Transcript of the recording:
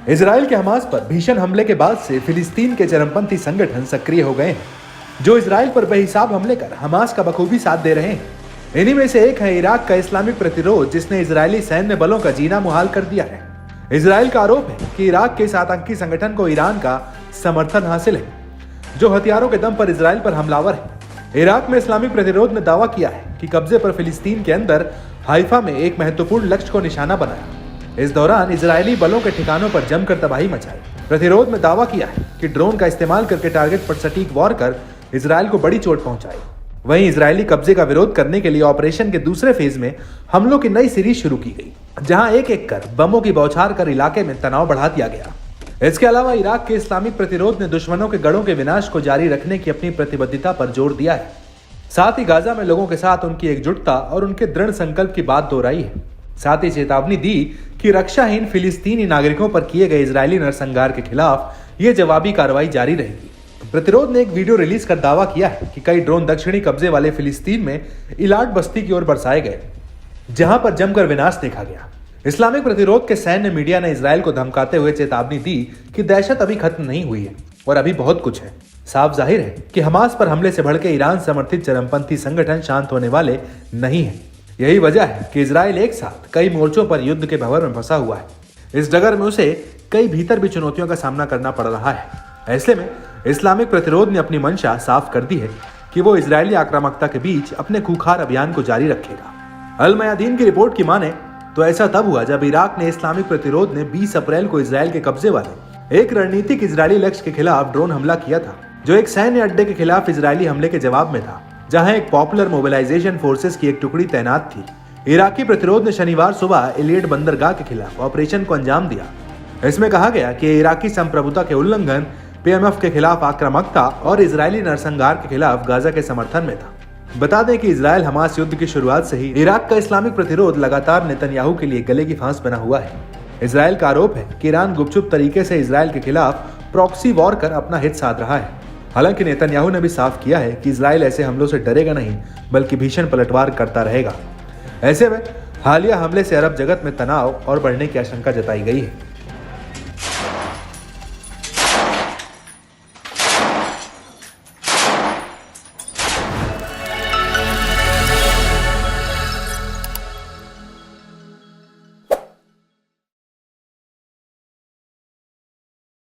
Israel के Hamas पर भीषण हमले के बाद से फिलिस्तीन के चरमपंथी संगठन सक्रिय हो गए हैं, जो इजराइल पर बेहिसाब हमले कर हमास का बखूबी साथ दे रहे हैं। इन्हीं में से एक है इराक का इस्लामिक प्रतिरोध, जिसने इजरायली सैन्य बलों का जीना मुहाल कर दिया है। इजराइल का आरोप है कि इराक के इस आतंकी संगठन को ईरान का समर्थन हासिल है, जो हथियारों के दम पर इजराइल पर हमलावर है। इराक में इस्लामिक प्रतिरोध ने दावा किया है कि कब्जे पर फिलिस्तीन के अंदर हाइफा में एक महत्वपूर्ण लक्ष्य को निशाना बनाया। इस दौरान इजरायली बलों के ठिकानों पर जमकर तबाही मचाई। प्रतिरोध में दावा किया है कि ड्रोन का इस्तेमाल करके टारगेट पर सटीक वार कर इजराइल को बड़ी चोट पहुंचाई। वहीं इजरायली कब्जे का विरोध करने के लिए ऑपरेशन के दूसरे फेज में हमलों की नई सीरीज शुरू की गई, जहां एक एक कर बमों की बौछार कर इलाके में तनाव बढ़ा दिया गया। इसके अलावा इराक के इस्लामिक प्रतिरोध ने दुश्मनों के गढ़ों के विनाश को जारी रखने की अपनी प्रतिबद्धता पर जोर दिया है। साथ ही गाजा में लोगों के साथ उनकी एकजुटता और उनके दृढ़ संकल्प की बात दोहराई है। साथ ही चेतावनी दी कि रक्षाहीन फिलिस्तीनी नागरिकों पर किए गए इजरायली नरसंहार के खिलाफ ये जवाबी कार्रवाई जारी रहेगी। प्रतिरोध ने एक वीडियो रिलीज कर दावा किया है कि कई ड्रोन दक्षिणी कब्जे वाले फिलिस्तीन में इलाट बस्ती की ओर बरसाए गए, जहां पर जमकर विनाश देखा गया। इस्लामिक प्रतिरोध के सैन्य मीडिया ने इजरायल को धमकाते हुए चेतावनी दी कि दहशत अभी खत्म नहीं हुई है और अभी बहुत कुछ है। साफ जाहिर है कि हमास पर हमले से भड़के ईरान समर्थित चरमपंथी संगठन शांत होने वाले नहीं है। यही वजह है कि इजरायल एक साथ कई मोर्चों पर युद्ध के भंवर में फंसा हुआ है। इस डगर में उसे कई भीतर भी चुनौतियों का सामना करना पड़ रहा है। ऐसे में इस्लामिक प्रतिरोध ने अपनी मंशा साफ कर दी है कि वो इजरायली आक्रामकता के बीच अपने खूंखार अभियान को जारी रखेगा। अल मयादीन की रिपोर्ट की माने तो ऐसा तब हुआ जब इराक ने इस्लामिक प्रतिरोध ने 20 अप्रैल को इजरायल के कब्जे वाले एक रणनीतिक इजरायली लक्ष्य के खिलाफ ड्रोन हमला किया था, जो एक सैन्य अड्डे के खिलाफ इजरायली हमले के जवाब में था, जहां एक पॉपुलर मोबिलाइजेशन फोर्सेस की एक टुकड़ी तैनात थी। इराकी प्रतिरोध ने शनिवार सुबह इलियट बंदरगाह के खिलाफ ऑपरेशन को अंजाम दिया। इसमें कहा गया कि इराकी संप्रभुता के उल्लंघन, पीएमएफ के खिलाफ आक्रामकता और इजरायली नरसंहार के खिलाफ गाजा के समर्थन में था। बता दें कि इजरायल हमास युद्ध की शुरुआत से ही इराक का इस्लामिक प्रतिरोध लगातार नेतन्याहू के लिए गले की फांस बना हुआ है। इजरायल का आरोप है कि ईरान गुपचुप तरीके से इजरायल के खिलाफ प्रॉक्सी वॉर कर अपना हित साध रहा है। हालांकि नेतन्याहू ने भी साफ किया है कि इजरायल ऐसे हमलों से डरेगा नहीं, बल्कि भीषण पलटवार करता रहेगा। ऐसे में हालिया हमले से अरब जगत में तनाव और बढ़ने की आशंका जताई गई है।